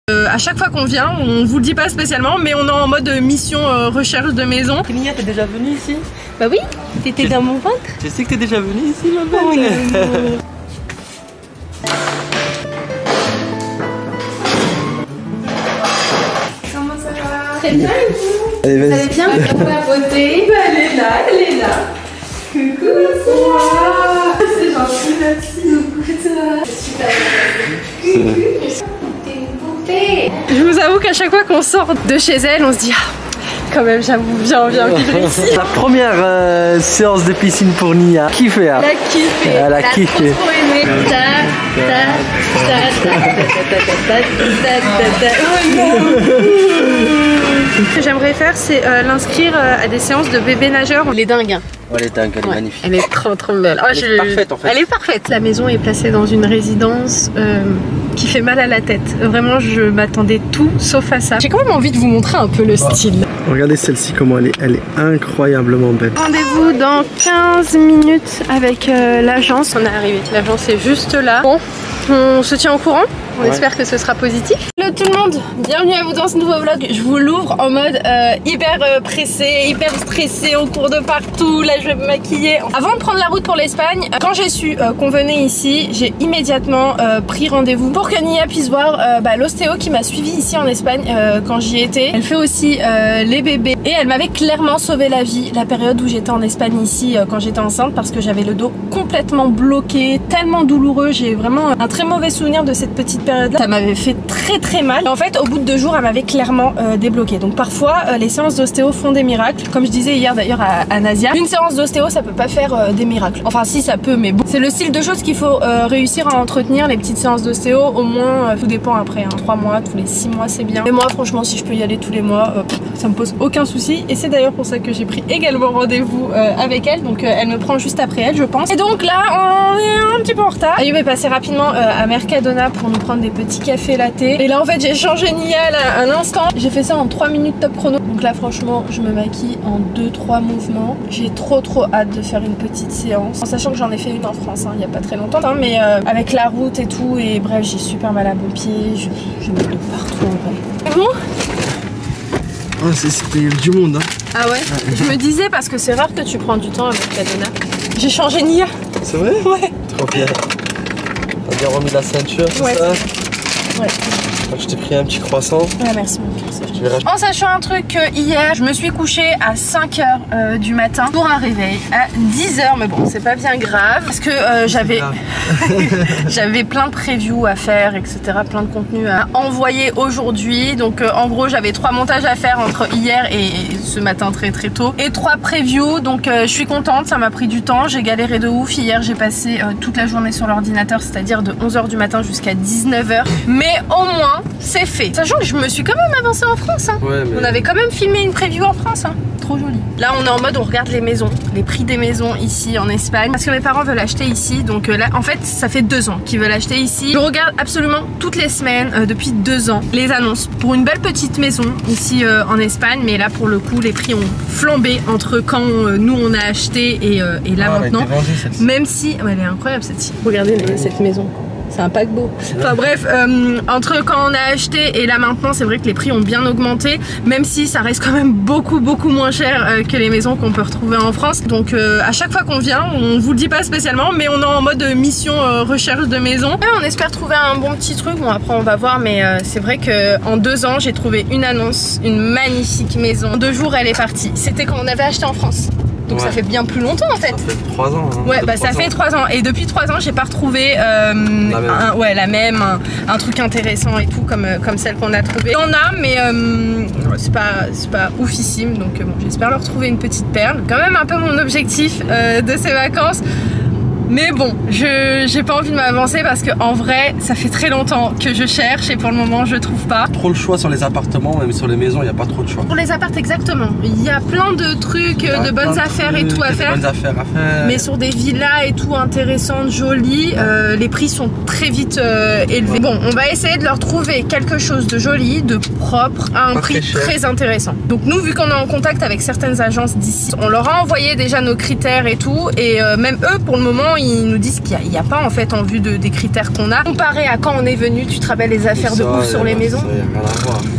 À chaque fois qu'on vient, on vous le dit pas spécialement, mais on est en mode mission recherche de maison. Kémia, t'es déjà venue ici? Bah oui, t'étais dans mon ventre. Tu sais que t'es déjà venue ici, ma belle? Oh, comment ça va? Très bien, et vous? Allez, vas-y. Ça va bien? La beauté, elle est là, elle est là. Coucou, wow. C'est gentil, merci beaucoup toi. Super. Je vous avoue qu'à chaque fois qu'on sort de chez elle, on se dit quand même, j'avoue, viens vivre ici. La première séance de piscine pour Nia. Kiffé, hein? Elle a kiffé. Elle a kiffé. Trop aimé. Ce que j'aimerais faire, c'est l'inscrire à des séances de bébé nageur. Elle est dingue. Hein. Elle est dingue, elle est magnifique. Elle est trop belle. Elle est parfaite en fait. Elle est parfaite. La maison est placée dans une résidence qui fait mal à la tête. Vraiment, je m'attendais tout sauf à ça. J'ai quand même envie de vous montrer un peu le style. Regardez celle-ci, comment elle est incroyablement belle. Rendez-vous dans 15 minutes avec l'agence. On est arrivé. L'agence est juste là. Bon, on se tient au courant. On espère que ce sera positif. Hello tout le monde, bienvenue à vous dans ce nouveau vlog. Je vous l'ouvre en mode hyper pressé, hyper stressé, on court de partout. Là je vais me maquiller. Avant de prendre la route pour l'Espagne, quand j'ai su qu'on venait ici, j'ai immédiatement pris rendez-vous pour que Nia puisse voir l'ostéo qui m'a suivi ici en Espagne quand j'y étais. Elle fait aussi les bébés et elle m'avait clairement sauvé la vie la période où j'étais en Espagne ici quand j'étais enceinte, parce que j'avais le dos complètement bloqué, tellement douloureux. J'ai vraiment un très mauvais souvenir de cette petite période-là. Ça m'avait fait très mal. Et en fait, au bout de 2 jours, elle m'avait clairement débloqué. Donc parfois, les séances d'ostéo font des miracles. Comme je disais hier d'ailleurs à Nasia, une séance d'ostéo, ça peut pas faire des miracles. Enfin si, ça peut, mais bon. C'est le style de choses qu'il faut réussir à entretenir, les petites séances d'ostéo. Au moins, tout dépend après. 3 mois, tous les 6 mois, c'est bien. Mais moi, franchement, si je peux y aller tous les mois, ça me pose aucun souci. Et c'est d'ailleurs pour ça que j'ai pris également rendez-vous avec elle. Donc elle me prend juste après elle, je pense. Et donc là, on est un petit peu en retard. Ayoub est passé rapidement à Mercadona pour nous prendre des petits cafés latte. Et là en fait j'ai changé Nia là, un instant. J'ai fait ça en 3 minutes top chrono. Donc là franchement je me maquille en 2-3 mouvements. J'ai trop hâte de faire une petite séance. En sachant que j'en ai fait une en France il n'y a pas très longtemps. Hein, mais avec la route et tout. Et bref j'ai super mal à mon pied. Je me de partout en vrai. C'est bon? Oh, c'était du monde hein. Ah ouais? Je me disais parce que c'est rare que tu prends du temps avec Mercadona. J'ai changé Nia. C'est vrai? Ouais. Trop bien. T'as bien remis la ceinture, tout ouais. ça? Ouais. Je t'ai pris un petit croissant. Ah merci mon cœur. En sachant un truc que hier je me suis couchée à 5h du matin pour un réveil à 10h, mais bon c'est pas bien grave parce que j'avais j'avais plein de previews à faire, etc. Plein de contenu à envoyer aujourd'hui. Donc en gros j'avais 3 montages à faire entre hier et ce matin très tôt et 3 previews. Donc je suis contente, ça m'a pris du temps, j'ai galéré de ouf. Hier j'ai passé toute la journée sur l'ordinateur, c'est-à-dire de 11h du matin jusqu'à 19h, mais au moins c'est fait. Sachant que je me suis quand même avancée en France hein. Ouais, mais... On avait quand même filmé une preview en France hein. Trop joli. Là on est en mode on regarde les maisons, les prix des maisons ici en Espagne, parce que mes parents veulent acheter ici. Donc là en fait ça fait 2 ans qu'ils veulent acheter ici. Je regarde absolument toutes les semaines depuis 2 ans les annonces pour une belle petite maison ici en Espagne. Mais là pour le coup les prix ont flambé entre quand nous on a acheté et là maintenant. Même si elle est incroyable celle-ci. Regardez cette maison. C'est un paquebot. Enfin bref, entre quand on a acheté et là maintenant, c'est vrai que les prix ont bien augmenté, même si ça reste quand même beaucoup moins cher que les maisons qu'on peut retrouver en France. Donc à chaque fois qu'on vient, on vous le dit pas spécialement, mais on est en mode mission recherche de maison. Et on espère trouver un bon petit truc. Bon après on va voir, mais c'est vrai que en 2 ans, j'ai trouvé une annonce, une magnifique maison. En 2 jours, elle est partie. C'était quand on avait acheté en France. Donc ça fait bien plus longtemps en fait. Ça fait 3 ans. Hein. Ouais, bah ça fait 3 ans. Et depuis 3 ans, j'ai pas retrouvé la même, un truc intéressant et tout comme celle qu'on a trouvée. Il y en a, mais c'est pas oufissime. Donc bon, j'espère leur trouver une petite perle. Quand même un peu mon objectif de ces vacances. Mais bon, j'ai pas envie de m'avancer parce que en vrai, ça fait très longtemps que je cherche et pour le moment, je trouve pas. Trop le choix sur les appartements, même sur les maisons, il n'y a pas trop de choix. Pour les apparts, exactement. Il y a plein de trucs, de bonnes affaires et tout à faire. Bonnes affaires à faire. Mais sur des villas et tout intéressantes, jolies, les prix sont très vite élevés. Ouais. Bon, on va essayer de leur trouver quelque chose de joli, de propre, à un prix très intéressant. Donc nous, vu qu'on est en contact avec certaines agences d'ici, on leur a envoyé déjà nos critères et tout, et même eux, pour le moment, ils nous disent qu'il il n'y a pas en fait en vue des critères qu'on a. Comparé à quand on est venu, tu te rappelles les affaires de bouffe sur les maisons?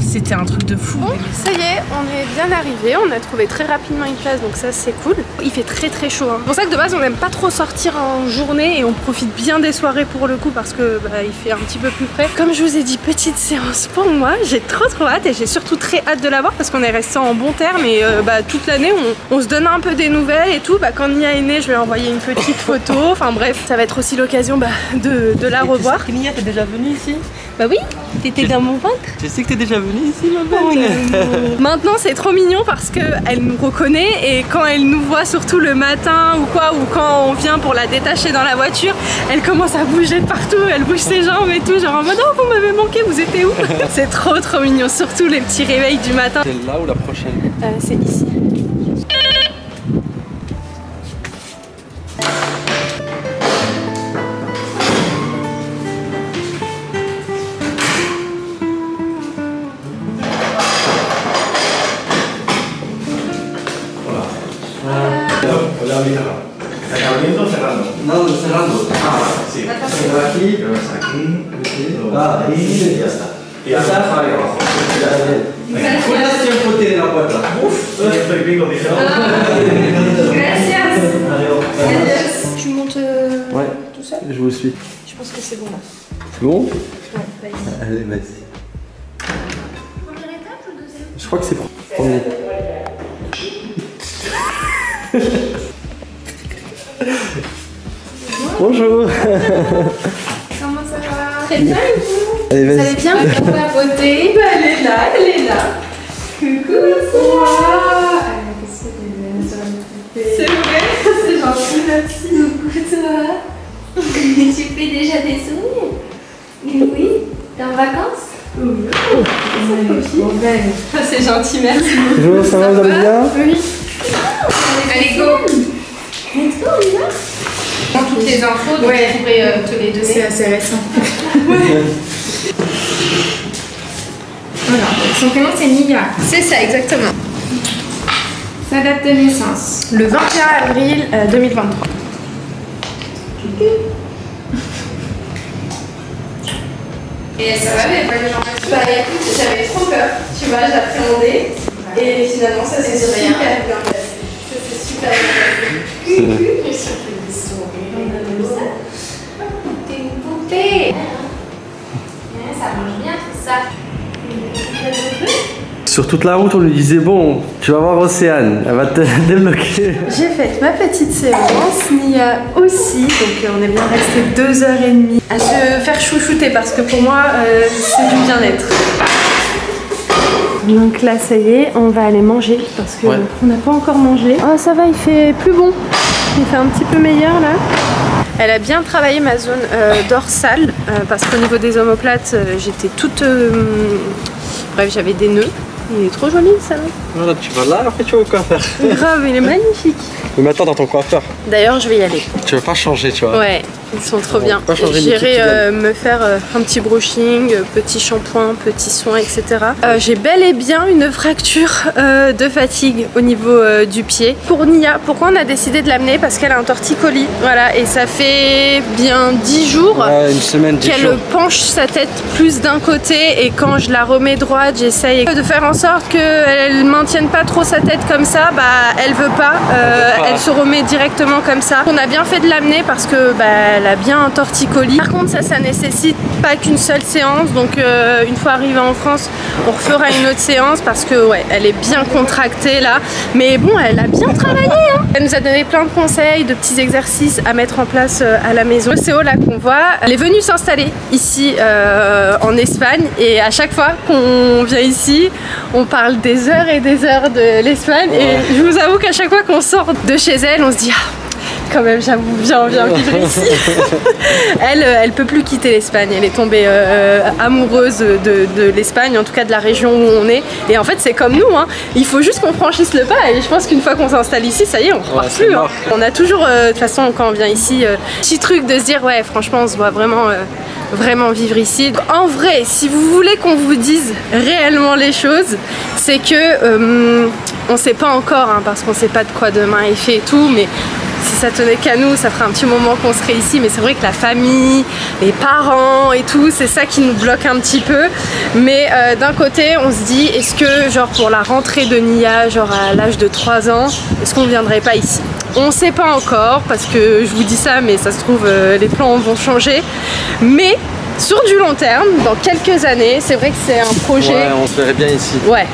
C'était un truc de fou. Bon, ça y est, on est bien arrivé, on a trouvé très rapidement une place, donc ça c'est cool. Il fait très très chaud, hein. C'est pour ça que de base on n'aime pas trop sortir en journée et on profite bien des soirées pour le coup parce que il fait un petit peu plus frais. Comme je vous ai dit, petite séance pour moi, j'ai trop hâte et j'ai surtout très hâte de la voir parce qu'on est resté en bon terme et toute l'année on se donne un peu des nouvelles et tout. Quand Nia est née, je lui ai envoyé une petite photo, enfin bref, ça va être aussi l'occasion de la revoir. Tu sais que Nia, t'es déjà venue ici? Bah oui, t'étais dans mon ventre. Tu sais que t'es déjà venue ici, ma belle? Maintenant c'est trop mignon parce qu'elle nous reconnaît et quand elle nous voit surtout le matin ou quoi, ou quand on vient pour la détacher dans la voiture, elle commence à bouger de partout, elle bouge ses jambes et tout, genre en mode oh vous m'avez manqué, vous étiez où? C'est trop mignon, surtout les petits réveils du matin. C'est là ou la prochaine? C'est ici. No, cerrando. Ah, sí. Aquí, ah, ahí y ya está. Y ya está ahí abajo. ¿Cuánto tiempo tiene la puerta? Uf, estoy pico, dije. Gracias. Adiós. Tu montes tout seul? Je vous suis. Je pense que c'est bon là. C'est bon? Ouais, vas-y. Allez, vas-y. Première étape ou deuxième? Je crois que c'est premier. Bonjour. Comment ça va? Très bien et vous? Allez, Vous allez bien? La beauté, elle est là, Coucou toi. C'est vrai, c'est gentil, merci. Coucou toi. Tu fais déjà des souvenirs? Oui. T'es en vacances? Oui. Bon ben, c'est gentil, merci. Bonjour, ça va, vous allez bien? Oui. Allez, go. Let's go, on y va? Toutes les infos, donc je pourrais te les donner. C'est assez récent. Voilà, son prénom c'est Nia. C'est ça, exactement. Sa date de naissance. Le 21 avril 2023. Et ça va, mais pas que j'en fasse. Bah écoute, j'avais trop peur, tu vois, j'appréhendais. Et finalement, ça s'est super bien passé. Ça s'est super bien passé. T'es une poupée. Ça mange bien tout ça. Sur toute la route, on lui disait bon, tu vas voir Océane, elle va te débloquer. J'ai fait ma petite séance, Nia aussi, donc on est bien resté 2h30 à se faire chouchouter parce que pour moi, c'est du bien-être. Donc là, ça y est, on va aller manger parce que on n'a pas encore mangé. Oh, ça va, il fait plus bon. Il fait un petit peu meilleur là. Elle a bien travaillé ma zone dorsale parce qu'au niveau des omoplates, j'étais toute... bref, j'avais des nœuds. Il est trop joli ça. Voilà, tu vas là, après tu vas au coiffeur. Grave, il est magnifique. Mais maintenant dans ton coiffeur. D'ailleurs, je vais y aller. Tu veux pas changer, tu vois. Ouais, ils sont trop bien. J'irai me faire un petit brushing, petit shampoing, petit soin, etc. J'ai bel et bien une fracture de fatigue au niveau du pied. Pour Nia, pourquoi on a décidé de l'amener? Parce qu'elle a un torticolis. Voilà, et ça fait bien 10 jours une semaine, qu'elle penche sa tête plus d'un côté. Et quand je la remets droite, j'essaye de faire en sorte qu'elle ne maintienne pas trop sa tête comme ça. Bah, elle veut pas. Elle se remet directement comme ça. On a bien fait de l'amener parce que elle a bien un torticolis. Par contre, ça nécessite pas qu'une seule séance. Donc une fois arrivée en France, on refera une autre séance parce que ouais, elle est bien contractée là. Mais bon, elle a bien travaillé. Hein. Elle nous a donné plein de conseils, de petits exercices à mettre en place à la maison. Le CO là qu'on voit, elle est venue s'installer ici en Espagne et à chaque fois qu'on vient ici, on parle des heures et des heures de l'Espagne et je vous avoue qu'à chaque fois qu'on sort de chez elle, on se dit quand même, j'avoue, viens vivre ici. Elle peut plus quitter l'Espagne. Elle est tombée amoureuse de l'Espagne, en tout cas de la région où on est. Et en fait, c'est comme nous, hein. Il faut juste qu'on franchisse le pas. Et je pense qu'une fois qu'on s'installe ici, ça y est, on repart plus. Hein. On a toujours, de toute façon, quand on vient ici, petit truc de se dire, ouais, franchement, on se voit vraiment vivre ici. En vrai, si vous voulez qu'on vous dise réellement les choses, c'est que on sait pas encore, hein, parce qu'on sait pas de quoi demain est fait et tout, mais si ça tenait qu'à nous, ça ferait un petit moment qu'on serait ici, mais c'est vrai que la famille, les parents et tout, c'est ça qui nous bloque un petit peu. Mais d'un côté, on se dit, est-ce que genre pour la rentrée de Nia, genre à l'âge de 3 ans, est-ce qu'on ne viendrait pas ici? On ne sait pas encore, parce que je vous dis ça, mais ça se trouve, les plans vont changer. Mais sur du long terme, dans quelques années, c'est vrai que c'est un projet. Ouais, on se verrait bien ici. Ouais,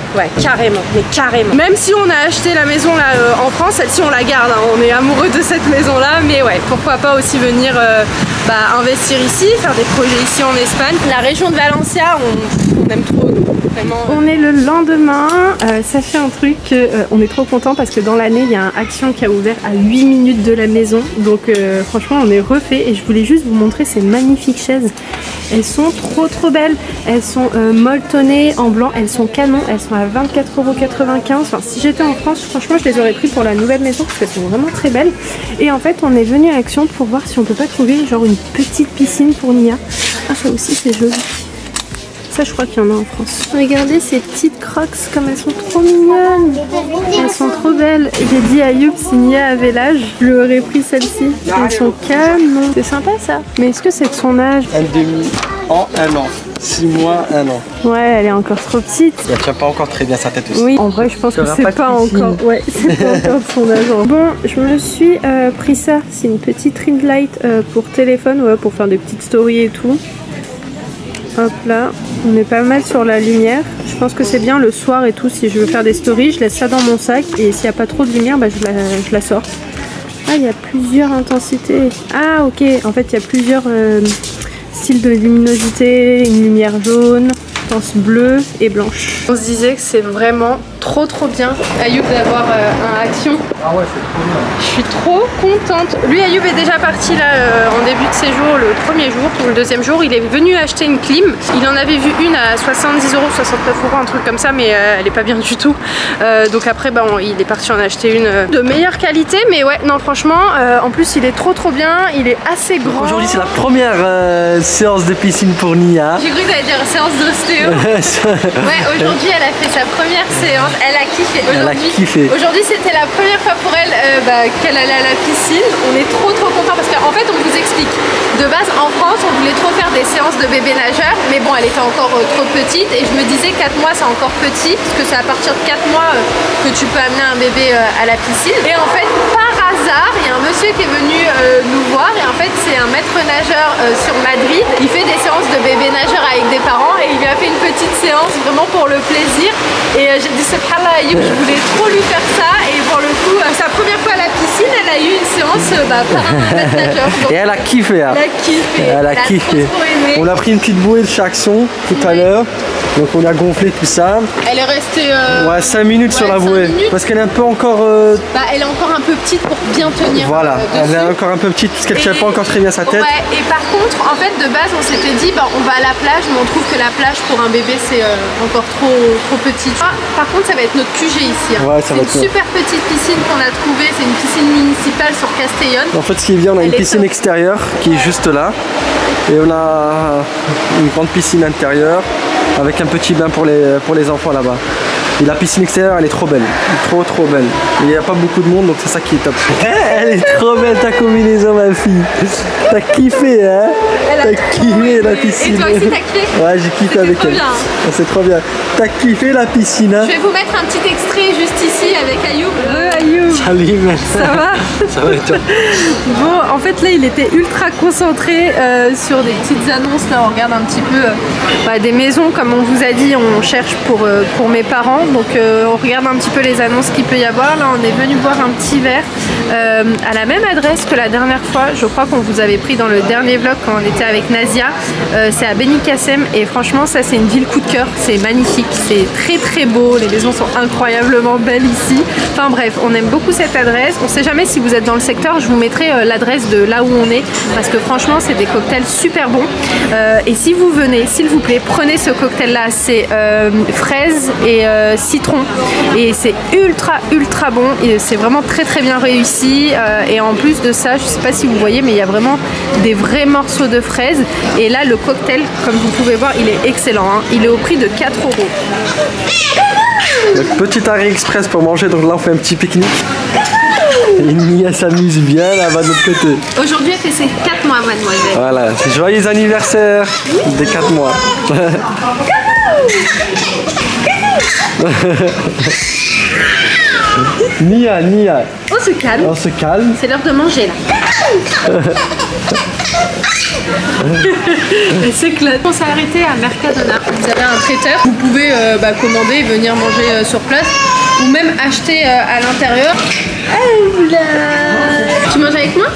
carrément, mais carrément. Même si on a acheté la maison là en France, celle-ci on la garde, hein, on est amoureux de cette maison là, mais ouais, pourquoi pas aussi venir investir ici, faire des projets ici en Espagne. La région de Valencia, on aime trop. Vraiment. On est le lendemain, ça fait un truc, on est trop content parce que dans l'année il y a un Action qui a ouvert à 8 minutes de la maison, donc franchement on est refait et je voulais juste vous montrer ces magnifiques chaises. Elles sont trop belles, elles sont molletonnées en blanc, elles sont canon, elles sont à 24,95 €. Enfin, si j'étais en France, franchement je les aurais pris pour la nouvelle maison parce qu'elles sont vraiment très belles. Et en fait on est venu à Action pour voir si on peut pas trouver genre une petite piscine pour Nia. Ah ça aussi c'est joli. Ça, je crois qu'il y en a en France. Regardez ces petites crocs, comme elles sont trop mignonnes. Elles sont trop belles. J'ai dit à Youb, si Nia avait l'âge, je lui aurais pris celle-ci. Elles sont canon. C'est sympa ça. Mais est-ce que c'est de son âge? Un demi en 1 an. 6 mois, 1 an. Ouais, elle est encore trop petite. Elle tient pas encore très bien sa tête aussi. Oui, en vrai, je pense que c'est pas encore. Ouais, c'est pas encore de son âge. Bon, je me suis pris ça. C'est une petite ring light pour téléphone, ouais, pour faire des petites stories et tout. Hop là, on est pas mal sur la lumière. Je pense que c'est bien le soir et tout. Si je veux faire des stories, je laisse ça dans mon sac. Et s'il n'y a pas trop de lumière, je la sors. Ah, il y a plusieurs intensités. Ah, ok. En fait, il y a plusieurs styles de luminosité. Une lumière jaune, intense bleue et blanche. On se disait que c'est vraiment trop bien Ayoub d'avoir un Action. Ah ouais, c'est trop bien. Je suis trop contente. Lui, Ayoub est déjà parti là en début de séjour, le premier jour ou le deuxième jour. Il est venu acheter une clim. Il en avait vu une à 70 €, 69 €, un truc comme ça, mais elle est pas bien du tout. Donc après, il est parti en acheter une de meilleure qualité. Mais ouais, non, franchement, en plus, il est trop bien. Il est assez grand. Aujourd'hui, c'est la première séance de piscine pour Nia. J'ai cru que t'allais dire séance d'ostéo. Ouais, aujourd'hui, elle a fait sa première séance. Elle a kiffé. Aujourd'hui, c'était la première fois pour elle qu'elle allait à la piscine. On est trop contents parce qu'en fait, on vous explique. De base, en France, on voulait trop faire des séances de bébé nageur, mais bon, elle était encore trop petite et je me disais 4 mois, c'est encore petit parce que c'est à partir de 4 mois que tu peux amener un bébé à la piscine. Et en fait, par hasard, il y a un monsieur qui est venu nous voir et en fait, c'est un maître nageur sur Madrid. Il fait des séances de bébé nageur avec des parents et il lui a fait une petite séance vraiment pour le plaisir. Et j'ai dit, subhanallah, Ayoub, je voulais trop lui faire ça et pour le coup, sa première fois à la piscine, elle a eu une séance par un maître nageur. Et elle a kiffé. Hein. Elle a kiffé. Trop aimé. On a pris une petite bouée de chez Action tout à l'heure. Donc on a gonflé tout ça. Elle est restée 5 minutes sur la bouée. Parce qu'elle est un peu encore... elle est encore un peu petite pour bien tenir. Voilà, elle est encore un peu petite parce qu'elle ne tient pas encore très bien sa tête. Ouais, et par contre, en fait, de base, on s'était dit, on va à la plage, mais on trouve que la plage pour un bébé, c'est encore trop petit. Par contre, ça va être notre QG ici. Hein. Ouais, c'est une super petite piscine qu'on a trouvée. C'est une piscine municipale sur Castellón. En fait, ce qui est bien, on a une piscine extérieure qui est juste là. Et on a une grande piscine intérieure avec un petit bain pour les enfants là-bas. Et la piscine extérieure, elle est trop belle, trop belle. Il n'y a pas beaucoup de monde, donc c'est ça qui est top. Elle est trop belle ta combinaison, ma fille. T'as kiffé, hein? T'as kiffé la piscine. Et toi aussi, t'as kiffé? Ouais, j'ai kiffé avec elle. C'est trop bien. T'as kiffé la piscine, hein? Je vais vous mettre un petit extrait juste ici avec Ayoub. Ayoub. Salut, ça va? Ça va et toi? Bon, en fait là, il était ultra concentré sur des petites annonces. Là, on regarde un petit peu des maisons, comme on vous a dit, on cherche pour mes parents. Donc on regarde un petit peu les annonces qu'il peut y avoir. Là, on est venu boire un petit verre à la même adresse que la dernière fois. Je crois qu'on vous avait pris dans le dernier vlog quand on était avec Nazia. C'est à Benicàssim et franchement, ça c'est une ville coup de cœur. C'est magnifique, c'est très beau. Les maisons sont incroyablement belles ici. Enfin bref, on aime beaucoup cette adresse. On sait jamais si vous êtes dans le secteur, je vous mettrai l'adresse de là où on est parce que franchement, c'est des cocktails super bons. Et si vous venez, s'il vous plaît, prenez ce cocktail là. C'est fraise et citron et c'est ultra bon, c'est vraiment très bien réussi et en plus de ça, je sais pas si vous voyez mais il y a vraiment des vrais morceaux de fraises et là le cocktail comme vous pouvez voir il est excellent, hein. Il est au prix de 4 €. Donc, petit arrêt express pour manger, donc là on fait un petit pique-nique. Et Nia s'amuse bien là-bas de l'autre côté. Aujourd'hui elle fait ses 4 mois mademoiselle. Voilà, joyeux anniversaire des 4 mois. Nia. On se calme. On se calme. C'est l'heure de manger là. Elle s'éclate. On s'est arrêté à Mercadona. Vous avez un traiteur. Vous pouvez commander et venir manger sur place. Ou même acheter à l'intérieur. Tu manges avec moi?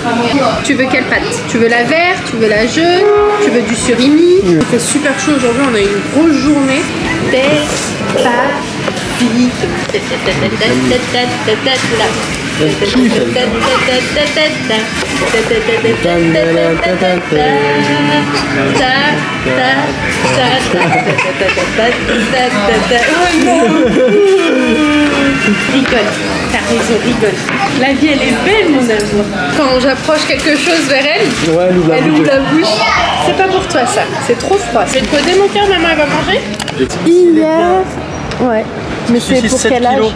Tu veux quelle pâte? Tu veux la verte? Tu veux la jaune? Tu veux du surimi? Il fait super chaud aujourd'hui, on a une grosse journée. Rigole, t'as raison, rigole. La vie elle est belle mon amour. Quand j'approche quelque chose vers elle, elle ouvre la bouche. C'est pas pour toi ça, c'est trop froid. C'est le côté mon cœur, maman elle va manger. Hier, ouais, mais c'est pour quel âge?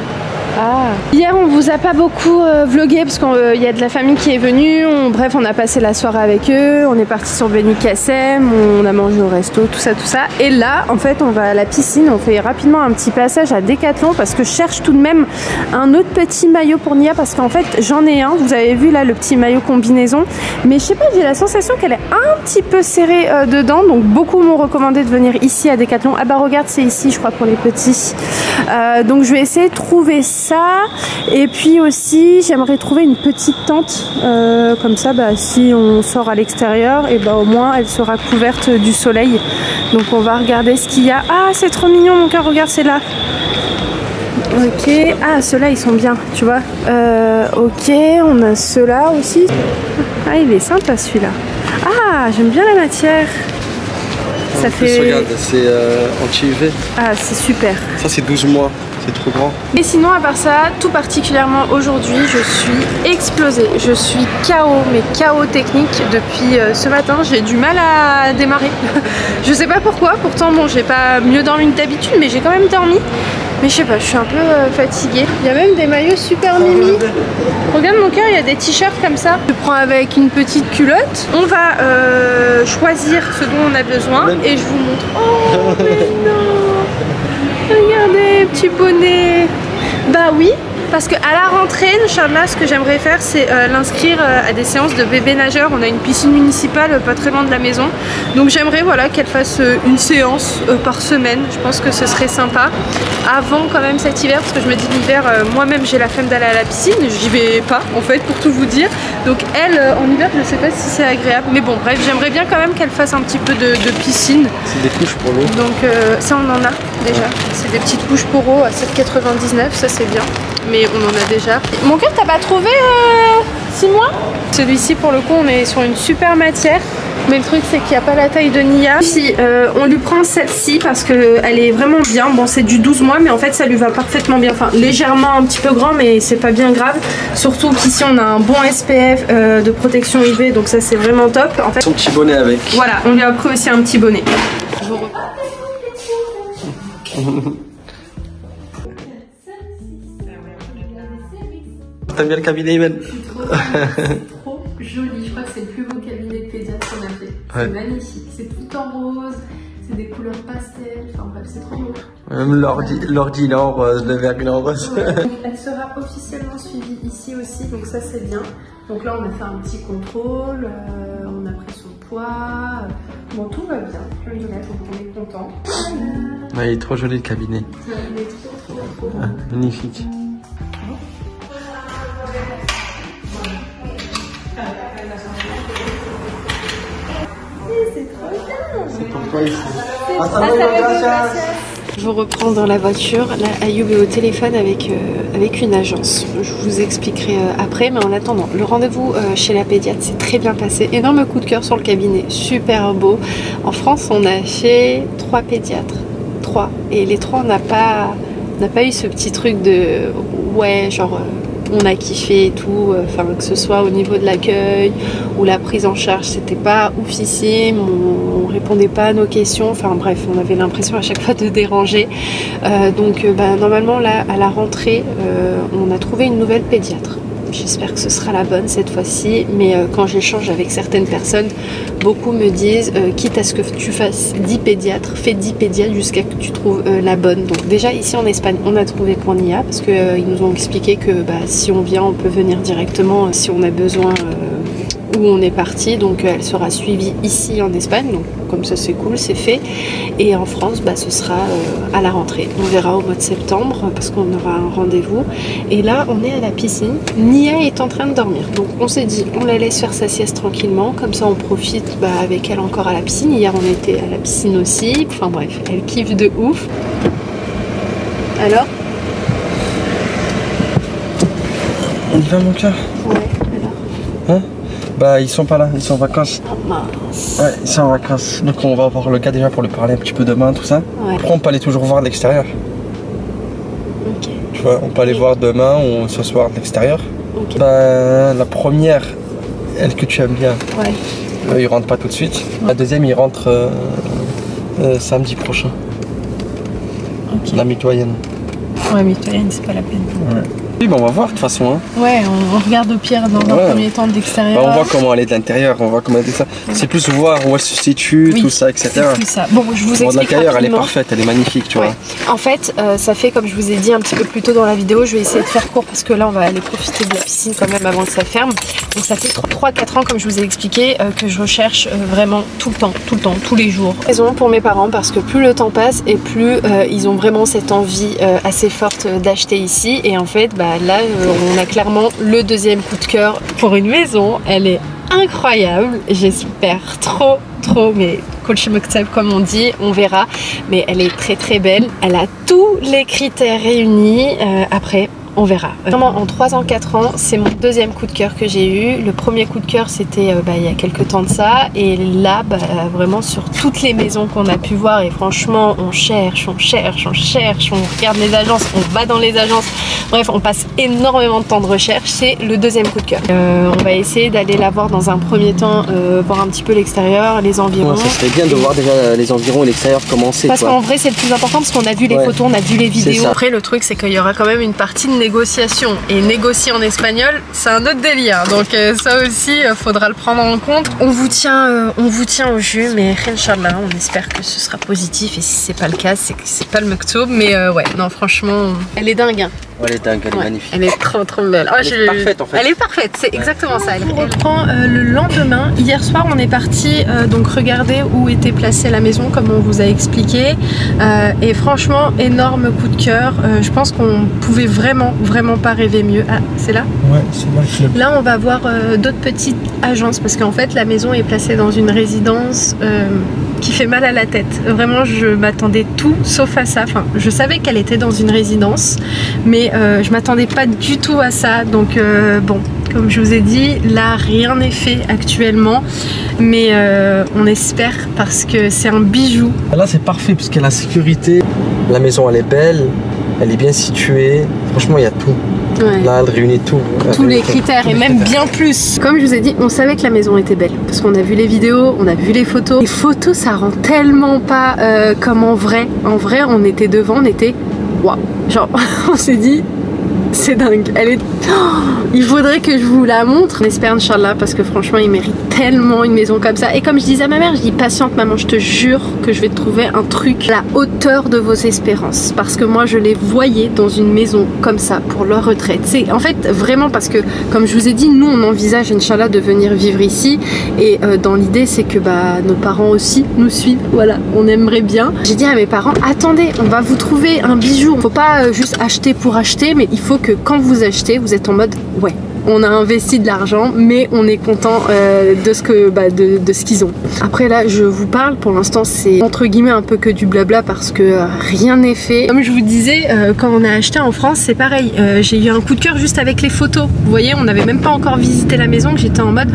Hier on vous a pas beaucoup vlogué parce qu'il y a de la famille qui est venue, bref on a passé la soirée avec eux, on est parti sur Benicassim, on a mangé au resto, tout ça et là en fait on va à la piscine, on fait rapidement un petit passage à Decathlon parce que je cherche tout de même un autre petit maillot pour Nia parce qu'en fait j'en ai un, vous avez vu là le petit maillot combinaison, mais je sais pas, j'ai la sensation qu'elle est un petit peu serrée dedans, donc beaucoup m'ont recommandé de venir ici à Decathlon. Ah bah regarde c'est ici je crois pour les petits, donc je vais essayer de trouver ça. Et puis aussi j'aimerais trouver une petite tente comme ça si on sort à l'extérieur et au moins elle sera couverte du soleil, donc on va regarder ce qu'il y a. Ah c'est trop mignon mon cœur, regarde c'est là. Ok, ceux-là ils sont bien tu vois. Ok, on a ceux-là aussi. Ah il est sympa celui-là. J'aime bien la matière. Ça fait... Regarde, c'est anti-UV. C'est super. Ça c'est 12 mois. C'est trop grand. Et sinon à part ça, tout particulièrement aujourd'hui, je suis explosée. Je suis KO, mais KO technique depuis ce matin. J'ai du mal à démarrer. Je sais pas pourquoi, pourtant bon j'ai pas mieux dormi que d'habitude, mais j'ai quand même dormi. Mais je sais pas, je suis un peu fatiguée. Il y a même des maillots super mimi. Regarde mon cœur, il y a des t-shirts comme ça. Je prends avec une petite culotte. On va choisir ce dont on a besoin et je vous montre. Oh mais non! Regardez, petit bonnet. Bah oui, parce qu'à la rentrée, Inch'Allah, ce que j'aimerais faire, c'est l'inscrire à des séances de bébé nageur. On a une piscine municipale pas très loin de la maison. Donc j'aimerais qu'elle fasse une séance par semaine. Je pense que ce serait sympa. Avant quand même cet hiver, parce que je me dis l'hiver, moi-même j'ai la flemme d'aller à la piscine. J'y vais pas en fait, pour tout vous dire. Donc elle, en hiver, je sais pas si c'est agréable. Mais bon, bref, j'aimerais bien quand même qu'elle fasse un petit peu de piscine. C'est des couches pour l'eau. Donc ça on en a déjà. C'est des petites couches pour eau à 7,99, ça c'est bien. Mais on en a déjà. Mon cœur, t'as pas trouvé 6 mois? Celui-ci pour le coup on est sur une super matière. Mais le truc c'est qu'il n'y a pas la taille de Nia. Si on lui prend celle-ci parce qu'elle est vraiment bien. Bon c'est du 12 mois mais en fait ça lui va parfaitement bien. Enfin légèrement un petit peu grand mais c'est pas bien grave. Surtout qu'ici on a un bon SPF de protection UV donc ça c'est vraiment top. En fait, son petit bonnet avec. Voilà, on lui a pris aussi un petit bonnet. T'aimes bien le cabinet Imen? Trop joli, je crois que c'est le plus beau cabinet de pédiatre qu'on a fait. C'est magnifique, c'est tout en rose, c'est des couleurs pastel, enfin bref c'est trop beau. Même l'ordi il est en rose, le verre il est en rose. Donc, elle sera officiellement suivie ici aussi, donc ça c'est bien. Donc là on a fait un petit contrôle, on a pris son poids, bon tout va bien, donc on est content. Ouais, il est trop joli le cabinet. Il est trop beau. Magnifique. Je vous reprends dans la voiture. Là, Ayoub est au téléphone avec une agence. Je vous expliquerai après, mais en attendant, le rendez-vous chez la pédiatre s'est très bien passé. Énorme coup de cœur sur le cabinet, super beau. En France, on a fait 3 pédiatres. 3. Et les 3, on n'a pas n'a pas eu ce petit truc de ouais, genre on a kiffé et tout, enfin que ce soit au niveau de l'accueil ou la prise en charge, c'était pas oufissime, on répondait pas à nos questions, enfin bref, on avait l'impression à chaque fois de déranger. Donc normalement là, à la rentrée, on a trouvé une nouvelle pédiatre. J'espère que ce sera la bonne cette fois-ci, mais quand j'échange avec certaines personnes, beaucoup me disent quitte à ce que tu fasses 10 pédiatres, fais 10 pédiatres jusqu'à que tu trouves la bonne. Donc déjà ici en Espagne, on a trouvé pour Nia, parce qu'ils nous ont expliqué que si on vient, on peut venir directement si on a besoin où on est parti, donc elle sera suivie ici en Espagne, donc comme ça c'est cool, c'est fait. Et en France, ce sera à la rentrée. On verra au mois de septembre parce qu'on aura un rendez-vous. Et là, on est à la piscine. Nia est en train de dormir, donc on s'est dit, on la laisse faire sa sieste tranquillement, comme ça on profite avec elle encore à la piscine. Hier, on était à la piscine aussi. Enfin bref, elle kiffe de ouf. Alors? On y va, mon cœur? Ouais, alors? Hein? Ils sont pas là, ils sont en vacances. Oh mince. Ouais, ils sont en vacances. Donc on va voir le gars déjà pour lui parler un petit peu demain, tout ça. Ouais. Après on peut aller toujours voir de l'extérieur. Ok. Tu vois, on peut aller voir demain ou ce soir de l'extérieur. Ok. La première, elle que tu aimes bien, Ouais. il rentre pas tout de suite. Ouais. La deuxième, il rentre samedi prochain. Ok. La mitoyenne. Ouais, mitoyenne, c'est pas la peine. Ouais. Oui, on va voir de toute façon. Hein. Ouais, on regarde au pire dans un premier temps de l'extérieur. On voit comment elle est de l'intérieur, on voit comment elle est de ça. C'est plus voir où elle se situe, tout ça, etc. C'est plus ça. Bon, je vous explique l'intérieur, elle est parfaite, elle est magnifique, tu vois. En fait, ça fait, comme je vous ai dit un petit peu plus tôt dans la vidéo, je vais essayer de faire court parce que là, on va aller profiter de la piscine quand même avant que ça ferme. Donc ça fait 3-4 ans, comme je vous ai expliqué, que je recherche vraiment tout le temps, tous les jours. Raison pour mes parents, parce que plus le temps passe et plus ils ont vraiment cette envie assez forte d'acheter ici. Et en fait, là, on a clairement le deuxième coup de cœur pour une maison. Elle est incroyable, j'espère trop, mais Kolchi Mektab comme on dit, on verra, mais elle est très belle, elle a tous les critères réunis. Après on verra. Vraiment en 3 ans, 4 ans, c'est mon deuxième coup de cœur que j'ai eu. Le premier coup de cœur c'était il y a quelques temps de ça, et là vraiment sur toutes les maisons qu'on a pu voir, et franchement on cherche, on regarde les agences, on va dans les agences, bref on passe énormément de temps de recherche. C'est le deuxième coup de cœur. On va essayer d'aller la voir dans un premier temps, voir un petit peu l'extérieur, les environs. Ouais, ça serait bien de voir déjà les environs et l'extérieur comment c'est. Parce qu'en vrai c'est le plus important, parce qu'on a vu les photos, on a vu les vidéos. Après le truc c'est qu'il y aura quand même une partie de négociation, et négocier en espagnol c'est un autre délire, donc ça aussi faudra le prendre en compte. On vous tient au jus, mais Inch'Allah, on espère que ce sera positif, et si c'est pas le cas, c'est que c'est pas le Mektoub. Mais ouais, non franchement elle est dingue, hein. Elle est dingue, elle est magnifique. Elle est trop belle. Oh, elle est parfaite en fait. Elle est parfaite, c'est exactement ça. Elle reprend le lendemain. Hier soir, on est parti donc regarder où était placée la maison, comme on vous a expliqué. Et franchement, énorme coup de cœur. Je pense qu'on pouvait vraiment pas rêver mieux. Ah, c'est là? Ouais, c'est là. Là, on va voir d'autres petites agences, parce qu'en fait, la maison est placée dans une résidence qui fait mal à la tête. Vraiment, je m'attendais tout sauf à ça. Enfin, je savais qu'elle était dans une résidence, mais je m'attendais pas du tout à ça. Donc bon, comme je vous ai dit, là rien n'est fait actuellement, mais on espère, parce que c'est un bijou. Là c'est parfait parce qu'il y a la sécurité, la maison elle est belle, elle est bien située, franchement il y a tout. Ouais. Là, elle réunit tout. Tous les critères, et même bien plus. Comme je vous ai dit, on savait que la maison était belle, parce qu'on a vu les vidéos, on a vu les photos. Les photos, ça rend tellement pas comme en vrai. En vrai, on était devant, on était waouh. Genre, on s'est dit, c'est dingue. Elle est... Oh, il faudrait que je vous la montre. On espère, Inch'Allah, parce que franchement, il mérite tellement une maison comme ça. Et comme je disais à ma mère, je dis patiente maman, je te jure que je vais te trouver un truc à la hauteur de vos espérances. Parce que moi, je les voyais dans une maison comme ça pour leur retraite. C'est en fait vraiment parce que, comme je vous ai dit, nous, on envisage, Inch'Allah, de venir vivre ici. Et dans l'idée, c'est que nos parents aussi nous suivent. Voilà, on aimerait bien. J'ai dit à mes parents, attendez, on va vous trouver un bijou. Faut pas juste acheter pour acheter, mais il faut que quand vous achetez, vous êtes en mode ouais, on a investi de l'argent, mais on est content de ce qu'ils ont. Après là, je vous parle, pour l'instant c'est entre guillemets un peu que du blabla parce que rien n'est fait. Comme je vous disais, quand on a acheté en France, c'est pareil. J'ai eu un coup de cœur juste avec les photos. Vous voyez, on n'avait même pas encore visité la maison, que j'étais en mode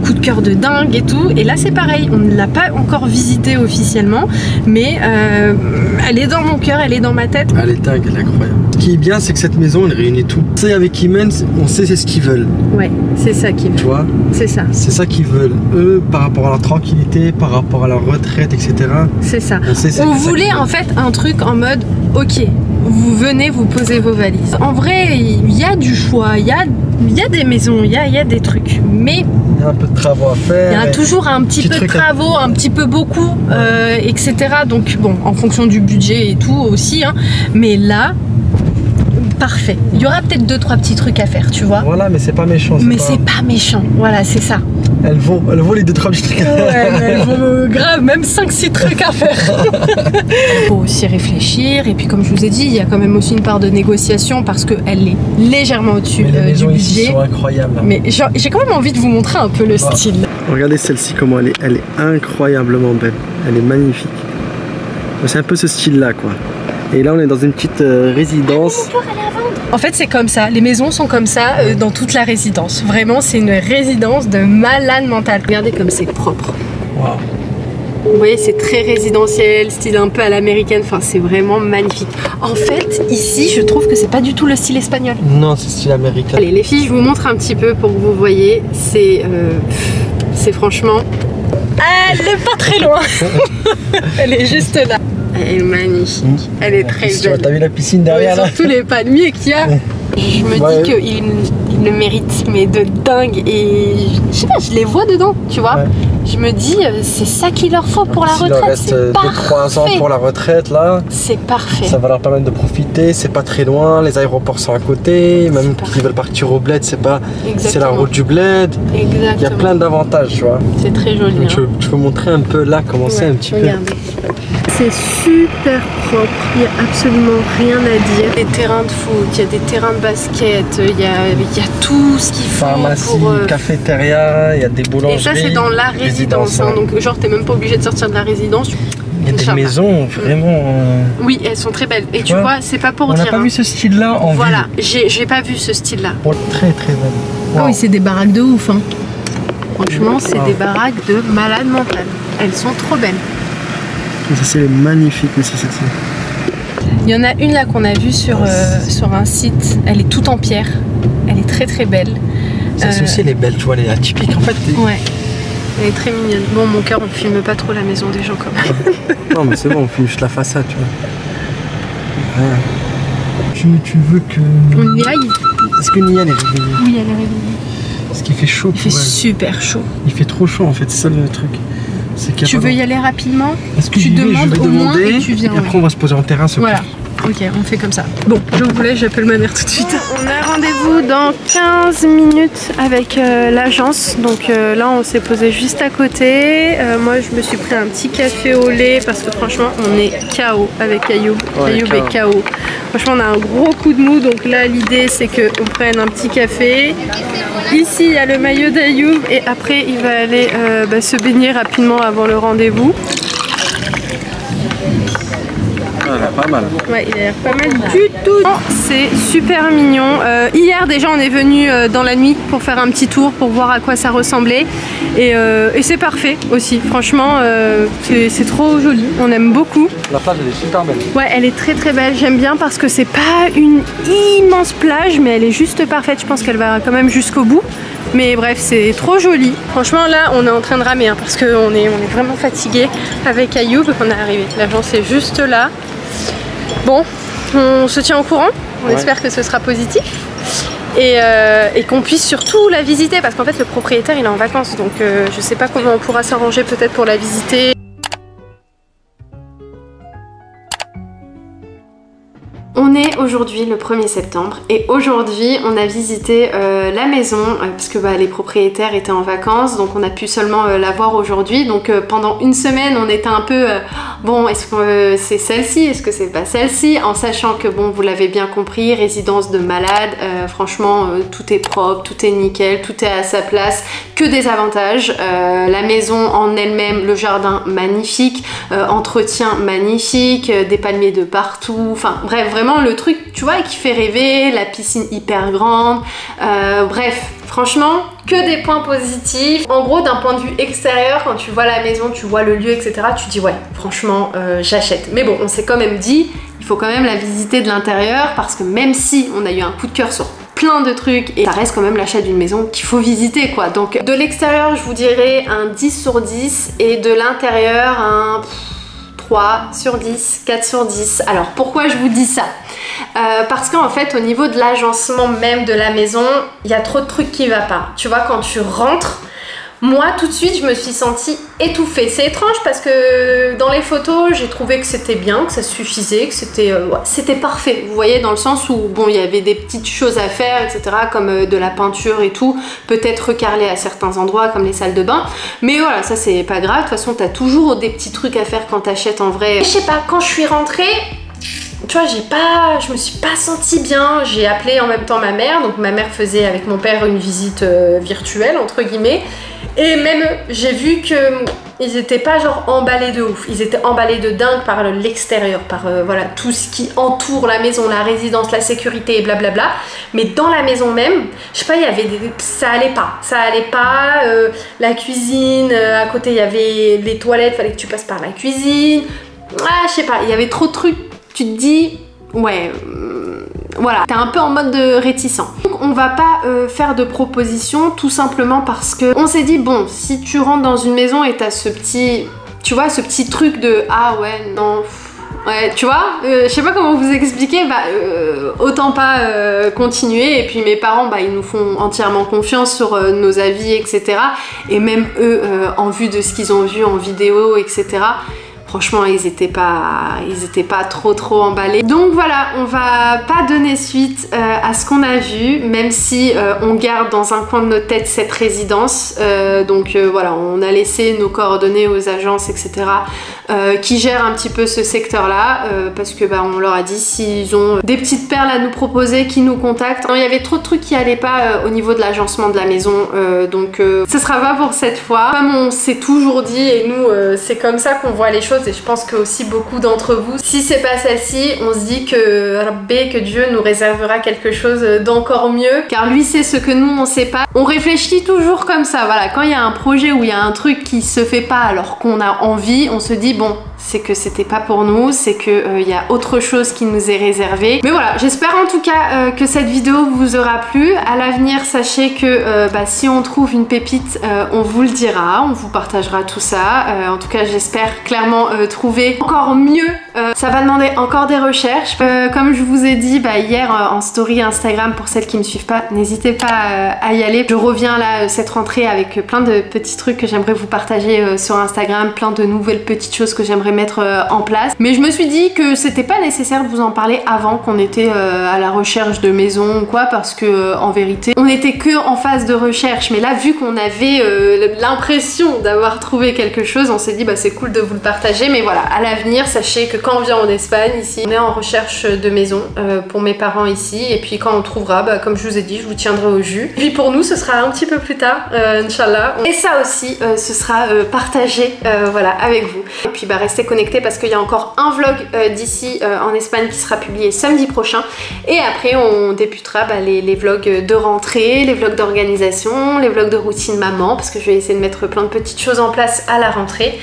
coup de cœur de dingue et tout. Et là c'est pareil, on ne l'a pas encore visité officiellement, mais elle est dans mon cœur, elle est dans ma tête. Elle est dingue, elle est incroyable. Ce qui est bien, c'est que cette maison, elle réunit tout. Tu sais, avec Imen, on sait c'est ce qu'ils veulent. Ouais, c'est ça qu'ils veulent. Tu vois? C'est ça. C'est ça qu'ils veulent. Eux, par rapport à leur tranquillité, par rapport à leur retraite, etc. C'est ça. On voulait en fait un truc en mode, ok, vous venez, vous posez vos valises. En vrai, il y a du choix, il y a des maisons, il y a des trucs, mais il y a un peu de travaux à faire. Il y a toujours un petit peu de travaux, un petit peu beaucoup, etc. Donc bon, en fonction du budget et tout aussi, hein. Mais là, parfait. Il y aura peut-être 2-3 petits trucs à faire, tu vois. Voilà, mais c'est pas méchant. Mais c'est pas méchant, voilà, c'est ça. Elles vont les 2-3 petits trucs à faire. Ouais, elles vont grave, même 5-6 trucs à faire. Faut aussi réfléchir, et puis comme je vous ai dit, il y a quand même aussi une part de négociation parce qu'elle est légèrement au-dessus du budget. Ici sont incroyables. Mais j'ai quand même envie de vous montrer un peu le style. Regardez celle-ci, comment elle est incroyablement belle. Elle est magnifique. C'est un peu ce style-là, quoi. Et là, on est dans une petite résidence. En fait, c'est comme ça. Les maisons sont comme ça dans toute la résidence. Vraiment, c'est une résidence de malade mental. Regardez comme c'est propre. Waouh. Vous voyez, c'est très résidentiel, style un peu à l'américaine. Enfin, c'est vraiment magnifique. En fait, ici, je trouve que c'est pas du tout le style espagnol. Non, c'est style américain. Allez, les filles, je vous montre un petit peu pour que vous voyez. C'est franchement... Elle est pas très loin. Elle est juste là. Elle est magnifique. Elle est très belle. T'as vu la piscine derrière là? Surtout les palmiers qu'il y a. Je me dis qu'il le mérite, mais de dingue. Et je sais pas, je les vois dedans, tu vois. Ouais. Je me dis, c'est ça qu'il leur faut pour la retraite. Il leur reste 2-3 ans pour la retraite là. C'est parfait. Ça va leur permettre de profiter. C'est pas très loin. Les aéroports sont à côté. Même s'ils veulent partir au bled, c'est la route du bled. Exactement. Il y a plein d'avantages, tu vois. C'est très joli. Donc, hein. Je peux montrer un peu là comment c'est un petit regardez. Peu. C'est super propre, il n'y a absolument rien à dire. Il y a des terrains de foot, il y a des terrains de basket, il y a tout ce qu'il faut. Pharmacie, cafétéria, il y a des boulangeries. Et ça c'est dans la résidence, hein, donc genre t'es même pas obligé de sortir de la résidence. Il y a des maisons vraiment... Oui, elles sont très belles. Et tu vois, c'est pas pour dire... On n'a pas vu ce style-là en ville. Voilà, j'ai pas vu ce style-là. Très très belle. Wow. Ah oui, c'est des baraques de ouf. Hein. Franchement, c'est des baraques de malade mental. Elles sont trop belles. Ça c'est magnifique aussi cette scène. Il y en a une là qu'on a vue sur un site, elle est toute en pierre, elle est très très belle. Celle-ci aussi elle est belle, tu vois, elle est atypique en fait. Ouais, elle est très mignonne. Bon, mon cœur, on filme pas trop la maison des gens quand même. Non mais c'est bon, on filme juste la façade, tu vois. Ouais. Tu veux que... On y aille? Est-ce que Nia elle est réveillée? Oui, elle est réveillée. Parce qu'il fait chaud. Il fait super chaud. Il fait trop chaud en fait, c'est ça le truc. Tu veux y aller rapidement? Est-ce que tu demandes au moins et tu viens. Et après on va se poser en terrasse. Voilà. Ok, on fait comme ça. Bon, je vous laisse, j'appelle ma mère tout de suite. On a rendez-vous dans 15 minutes avec l'agence. Donc là, on s'est posé juste à côté. Moi, je me suis pris un petit café au lait parce que franchement, on est KO avec Ayoub. Ouais, Ayoub est KO. Franchement, on a un gros coup de mou. Donc là, l'idée, c'est qu'on prenne un petit café. Ici, il y a le maillot d'Ayoub. Et après, il va aller se baigner rapidement avant le rendez-vous. Il a l'air pas mal. Ouais, il a l'air pas mal du tout. C'est super mignon. Hier déjà on est venu dans la nuit pour faire un petit tour pour voir à quoi ça ressemblait. Et c'est parfait aussi. Franchement, c'est trop joli. On aime beaucoup. La plage elle est super belle. Ouais, elle est très très belle. J'aime bien parce que c'est pas une immense plage, mais elle est juste parfaite. Je pense qu'elle va quand même jusqu'au bout. Mais bref, c'est trop joli. Franchement, là, on est en train de ramer hein, parce qu'on est vraiment fatigué avec Ayoub. On est arrivé. L'agence est juste là. Bon, on se tient au courant. On espère que ce sera positif. Et qu'on puisse surtout la visiter parce qu'en fait, le propriétaire, il est en vacances. Donc, je sais pas comment on pourra s'arranger peut-être pour la visiter. On est aujourd'hui le 1er septembre et aujourd'hui on a visité la maison parce que les propriétaires étaient en vacances, donc on a pu seulement la voir aujourd'hui. Donc pendant une semaine on était un peu bon, est-ce que c'est celle-ci, est-ce que c'est pas celle-ci, en sachant que bon, vous l'avez bien compris, résidence de malade, franchement tout est propre, tout est nickel, tout est à sa place, que des avantages. La maison en elle-même, le jardin magnifique, entretien magnifique, des palmiers de partout, enfin bref, vraiment le truc, tu vois, qui fait rêver, la piscine hyper grande, bref, franchement, que des points positifs. En gros, d'un point de vue extérieur, quand tu vois la maison, tu vois le lieu, etc., tu dis ouais, franchement, j'achète. Mais bon, on s'est quand même dit, il faut quand même la visiter de l'intérieur, parce que même si on a eu un coup de cœur sur plein de trucs, et ça reste quand même l'achat d'une maison qu'il faut visiter, quoi. Donc de l'extérieur, je vous dirais un 10 sur 10, et de l'intérieur, un 3 sur 10, 4 sur 10. Alors pourquoi je vous dis ça? Parce qu'en fait, au niveau de l'agencement même de la maison, il y a trop de trucs qui va pas. Tu vois, quand tu rentres, moi tout de suite je me suis sentie étouffée. C'est étrange parce que dans les photos j'ai trouvé que c'était bien, que ça suffisait, que c'était parfait. Vous voyez, dans le sens où bon, il y avait des petites choses à faire, etc., comme de la peinture et tout, peut-être recarreler à certains endroits comme les salles de bain, mais voilà, ça c'est pas grave. De toute façon, t'as toujours des petits trucs à faire quand t'achètes en vrai. Je sais pas, quand je suis rentrée, tu vois, je me suis pas sentie bien. J'ai appelé en même temps ma mère, donc ma mère faisait avec mon père une visite virtuelle entre guillemets, et même j'ai vu que ils étaient pas genre emballés de ouf, ils étaient emballés de dingue par l'extérieur, par voilà tout ce qui entoure la maison, la résidence, la sécurité et blablabla. Mais dans la maison même, je sais pas, il y avait ça allait pas, la cuisine, à côté il y avait les toilettes, fallait que tu passes par la cuisine, je sais pas, il y avait trop de trucs. Tu te dis, ouais, voilà, t'es un peu en mode de réticent. Donc on va pas faire de propositions, tout simplement parce que on s'est dit, bon, si tu rentres dans une maison et t'as ce petit, tu vois, ce petit truc de, ah ouais, non, ouais, tu vois, je sais pas comment vous expliquer, bah autant pas continuer. Et puis mes parents, bah ils nous font entièrement confiance sur nos avis, etc. Et même eux, en vue de ce qu'ils ont vu en vidéo, etc., franchement, ils étaient pas trop emballés. Donc voilà, on va pas donner suite à ce qu'on a vu, même si on garde dans un coin de notre tête cette résidence. Donc voilà, on a laissé nos coordonnées aux agences, etc., qui gèrent un petit peu ce secteur-là, parce que bah, on leur a dit s'ils ont des petites perles à nous proposer, qu'ils nous contactent. Il y avait trop de trucs qui allaient pas au niveau de l'agencement de la maison, donc ce sera pas pour cette fois. Comme on s'est toujours dit, et nous c'est comme ça qu'on voit les choses, et je pense que aussi beaucoup d'entre vous, si c'est pas celle-ci, on se dit que Dieu nous réservera quelque chose d'encore mieux, car lui sait ce que nous on sait pas. On réfléchit toujours comme ça, voilà, quand il y a un projet où il y a un truc qui se fait pas alors qu'on a envie, on se dit bon, c'est que c'était pas pour nous, c'est que y a autre chose qui nous est réservé. Mais voilà, j'espère en tout cas que cette vidéo vous aura plu. À l'avenir, sachez que bah, si on trouve une pépite, on vous le dira, on vous partagera tout ça. En tout cas, j'espère clairement trouver encore mieux. Ça va demander encore des recherches. Comme je vous ai dit bah, hier en story Instagram, pour celles qui me suivent pas, n'hésitez pas à y aller. Je reviens là cette rentrée avec plein de petits trucs que j'aimerais vous partager sur Instagram, plein de nouvelles petites choses que j'aimerais mettre en place. Mais je me suis dit que c'était pas nécessaire de vous en parler avant qu'on était à la recherche de maison ou quoi, parce que en vérité on était que en phase de recherche. Mais là, vu qu'on avait l'impression d'avoir trouvé quelque chose, on s'est dit bah c'est cool de vous le partager. Mais voilà, à l'avenir, sachez que quand on vient en Espagne, ici on est en recherche de maison pour mes parents ici, et puis quand on trouvera, bah, comme je vous ai dit, je vous tiendrai au jus. Et puis pour nous, ce sera un petit peu plus tard, Inch'Allah. Et ça aussi, ce sera partagé voilà, avec vous. Et puis bah restez connectés parce qu'il y a encore un vlog d'ici en Espagne qui sera publié samedi prochain, et après on débutera bah, les vlogs de rentrée, les vlogs d'organisation, les vlogs de routine maman, parce que je vais essayer de mettre plein de petites choses en place à la rentrée.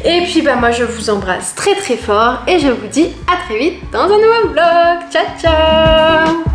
Et puis bah moi je vous embrasse très fort et je vous dis à très vite dans un nouveau vlog. Ciao ciao.